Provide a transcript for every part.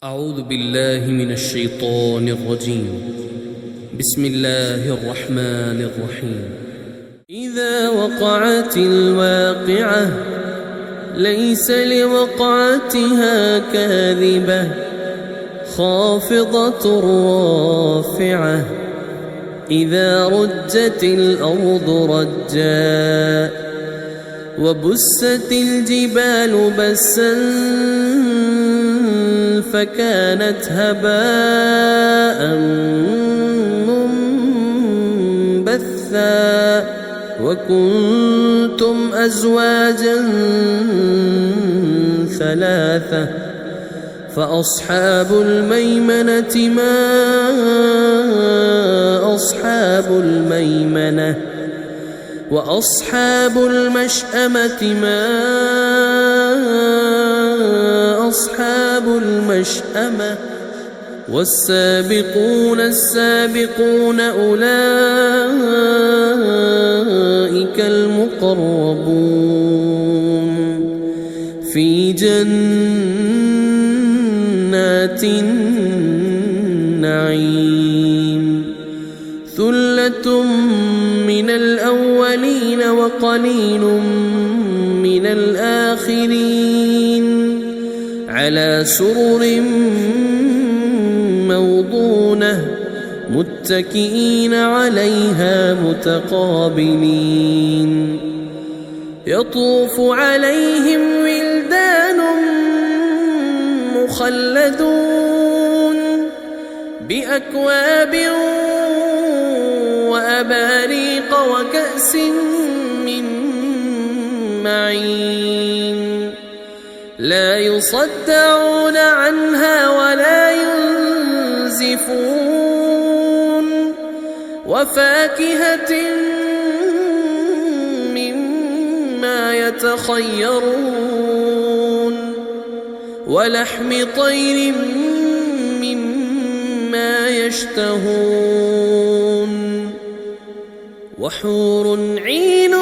أعوذ بالله من الشيطان الرجيم. بسم الله الرحمن الرحيم. إذا وقعت الواقعة ليس لوقعتها كاذبة خافضة رافعة إذا رجت الأرض رجا وبست الجبال بسا فكانت هباء منبثا وكنتم أزواجا ثلاثة فأصحاب الميمنة ما أصحاب الميمنة وأصحاب المشأمة ما أصحاب المشأمة والسابقون السابقون أولئك المقربون في جنات النعيم ثلة من الأولين وقليل من الآخرين على سرر موضونة متكئين عليها متقابلين يطوف عليهم ولدان مخلدون بأكواب وأباريق وكأس من معين لا يصدعون عنها ولا ينزفون وفاكهة مما يتخيرون ولحم طير مما يشتهون وحور عين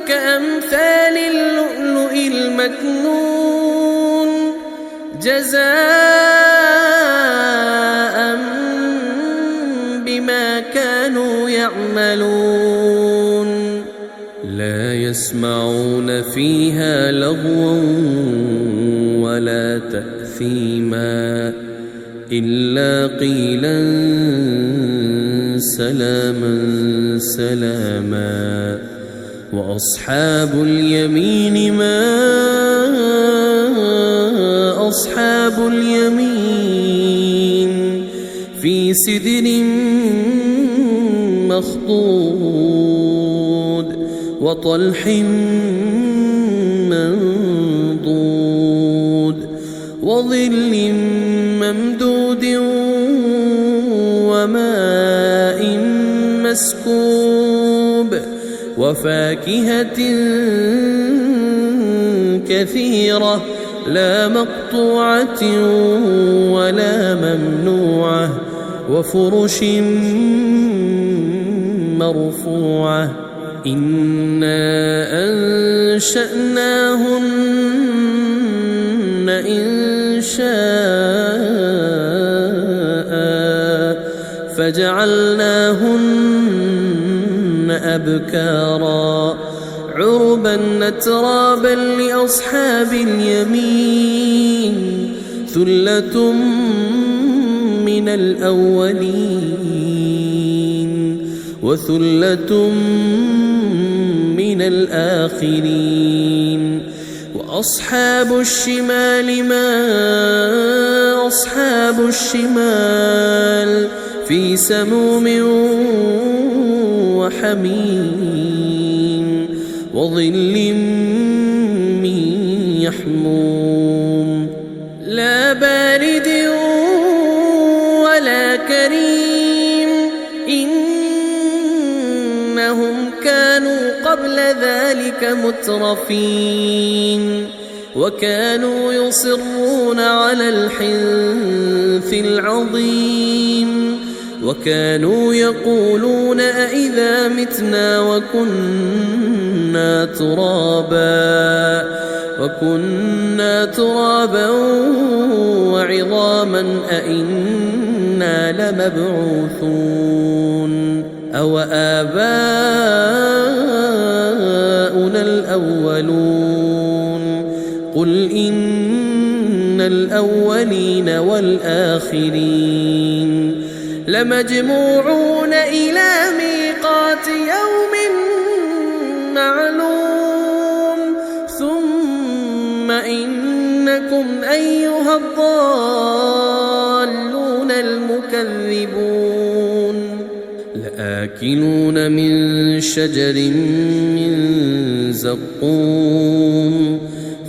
كأمثال اللؤلؤ المكنون جزاء بما كانوا يعملون لا يسمعون فيها لغوا ولا تأثيما إلا قيلا سلاما سلاما وأصحاب اليمين ما أصحاب اليمين في سدر مخضود وطلح منضود وظل ممدود وماء مسكوب وفاكهة كثيرة لا مقطوعة ولا ممنوعة وفرش مرفوعة إنا أنشأناهن إنشاء فجعلناهن أبكارا عربا أترابا لأصحاب اليمين ثلة من الأولين وثلة من الآخرين وأصحاب الشمال ما أصحاب الشمال في سموم وحميم وظل من يحموم لا بارد ولا كريم إنهم كانوا قبل ذلك مترفين وكانوا يصرون على الحنث العظيم وكانوا يقولون أئذا متنا وكنا ترابا أئنا لمبعوثون أو آباؤنا الأولون قل إن الأولين والآخرين لمجموعون إلى ميقات يوم معلوم ثم إنكم أيها الضالون المكذبون لآكلون من شجر من زقوم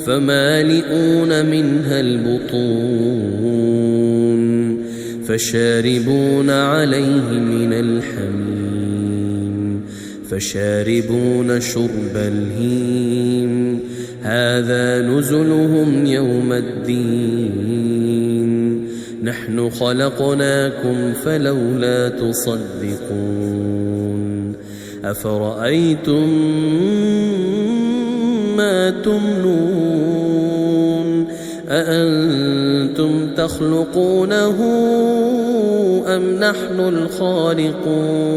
فمالئون منها البطون فشاربون عليه من الحميم فشاربون شرب الهيم هذا نزلهم يوم الدين نحن خلقناكم فلولا تصدقون أفرأيتم ما تمنون أأنتم تخلقونه أم نحن الخالقون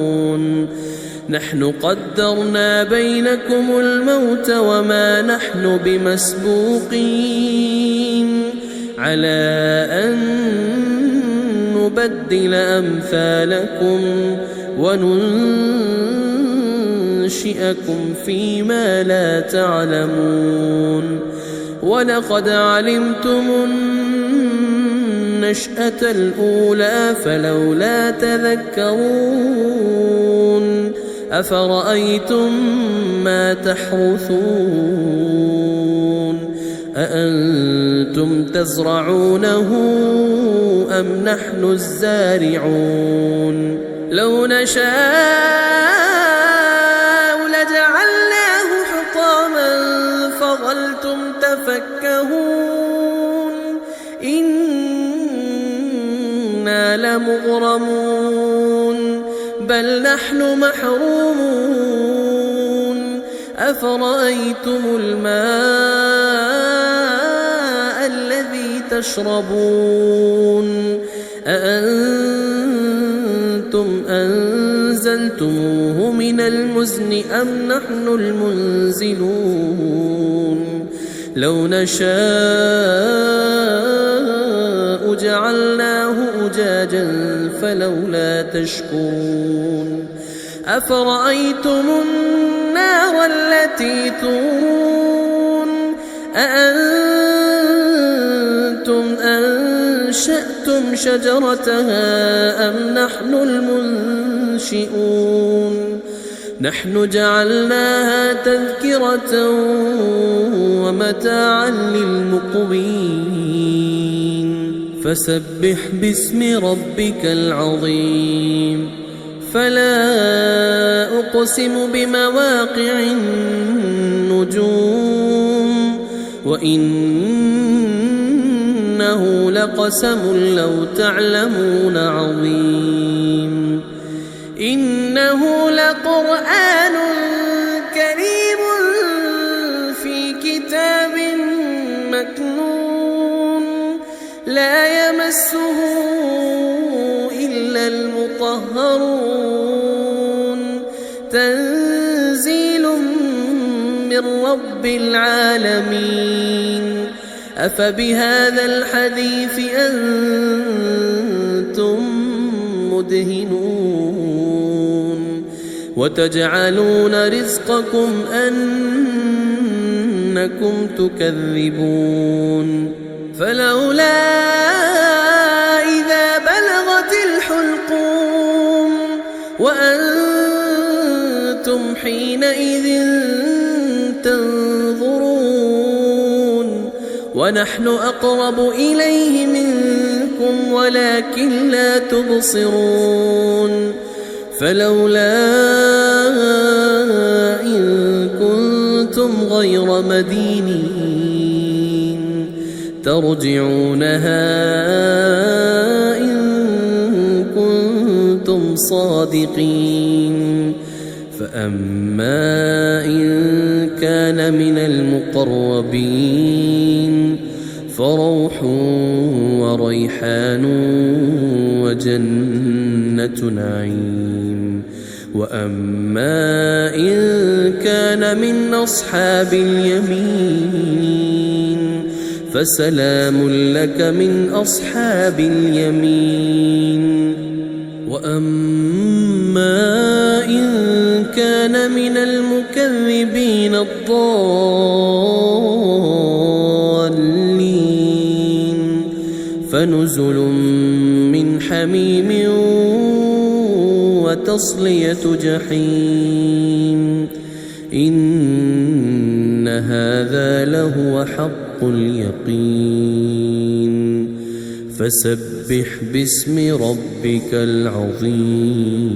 نحن قدرنا بينكم الموت وما نحن بمسبوقين على أن نبدل أمثالكم وننشئكم فيما لا تعلمون ولقد علمتم النشأة الأولى فلولا تذكرون أفرأيتم ما تحرثون أأنتم تزرعونه أم نحن الزارعون لو نشاء لجعلناه حطاما فظلتم تفكهون إنا لمغرمون بل نحن محرومون أفرأيتم الماء الذي تشربون أأنتم أنزلتموه من المزن أم نحن المنزلون لو نشاء جعلناه أجاجا فلولا تشكرون أفرأيتم النار التي تورون أأنتم أنشأتم شجرتها أم نحن المنشئون نحن جعلناها تذكرة ومتاعا للمقوين فسبح باسم ربك العظيم فلا أقسم بمواقع النجوم وإنه لقسم لو تعلمون عظيم إنه لقرآن كريم في كتاب مكنون لا يمسه إلا المطهرون تنزيل من رب العالمين أفبهذا الحديث أنتم مدهنون وتجعلون رزقكم أنكم تكذبون فلولا إذا بلغت الحلقوم وأنتم حينئذ تنظرون ونحن أقرب إليه منكم ولكن لا تبصرون فلولا إن كنتم غير مدينين ترجعونها إن كنتم صادقين فأما إن كان من المقربين فروح وريحان وجنة نعيم. وأما إن كان من أصحاب اليمين فسلام لك من أصحاب اليمين. وأما إن كان من المكذبين الضالين فنزل من حميم وتصلية جحيم. إن هذا لهو حق اليقين. فسبح باسم ربك العظيم.